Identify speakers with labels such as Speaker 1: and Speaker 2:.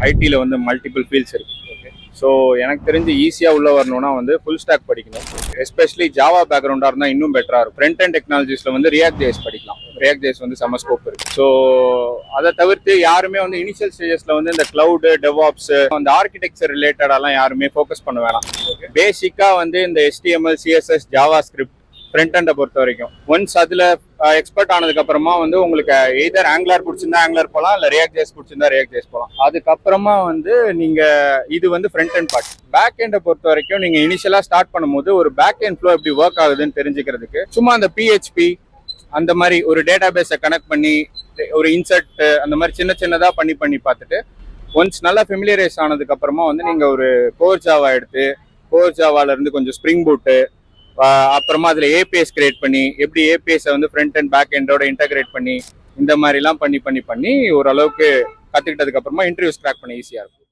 Speaker 1: ஐடியில் வந்து multiple fields இருக்கு. ஸோ எனக்கு தெரிஞ்சு ஈஸியாக உள்ள வரணும்னா வந்து ஃபுல் ஸ்டாக் படிக்கணும். எஸ்பெஷலி ஜாவா பேக்ரவுண்டாக இருந்தால் இன்னும் பெட்டராக இருக்கும். ஃப்ரண்ட் அண்ட் டெக்னாலஜிஸில் வந்து ரியாக்ட் ஜேஸ் படிக்கலாம். ரியாக்ட் ஜேஸ் வந்து செம ஸ்கோப் இருக்கு. ஸோ அதை தவிர்த்து யாருமே வந்து இனிஷியல் ஸ்டேஜஸ்ல வந்து இந்த கிளவுடு டெவாப்ஸ் அந்த ஆர்கிடெக்சர் ரிலேட்டடாலாம் யாருமே ஃபோக்கஸ் பண்ண வேணாம். பேசிக்காக வந்து இந்த HTML CSS JavaScript front ஹண்டை பொறுத்த வரைக்கும் ஒன்ஸ் அதில் எக்ஸ்பர்ட் ஆனதுக்கு அப்புறமா வந்து உங்களுக்கு எய்தர் ஆங்குலர் பிடிச்சிருந்தா ஆங்குலர் போகலாம், இல்லை ரியாக்ட் ஜேஸ் பிடிச்சிருந்தா ரியாக்ட் ஜேஸ் போகலாம். அதுக்கப்புறமா வந்து நீங்க இது வந்து ஃப்ரண்ட் அண்ட் பார்ட். பேக் எண்டை பொறுத்த வரைக்கும் நீங்க இனிஷியலா ஸ்டார்ட் பண்ணும்போது ஒரு பேக் எண்ட் ஃப்ளோ எப்படி ஒர்க் ஆகுதுன்னு தெரிஞ்சுக்கிறதுக்கு சும்மா அந்த PHP அந்த மாதிரி ஒரு டேட்டா பேஸை கனெக்ட் பண்ணி ஒரு இன்சர்ட் அந்த மாதிரி சின்னதா பண்ணி பார்த்துட்டு ஒன்ஸ் நல்லா ஃபெமிலியரைஸ் ஆனதுக்கு அப்புறமா வந்து நீங்க ஒரு கோர் ஜாவா எடுத்து கோர் ஜாவால இருந்து கொஞ்சம் ஸ்ப்ரிங் பூட்டு அப்புறமா அதில் ஏபிஎஸ் கிரியேட் பண்ணி எப்படி ஏபிஎஸை வந்து ஃப்ரண்ட் அண்ட் பேக் எண்டோட இன்டகிரேட் பண்ணி இந்த மாதிரிலாம் பண்ணி ஓரளவுக்கு கற்றுக்கிட்டதுக்கு அப்புறமா இன்டர்வியூஸ் கிராக் பண்ண ஈஸியாக இருக்கும்.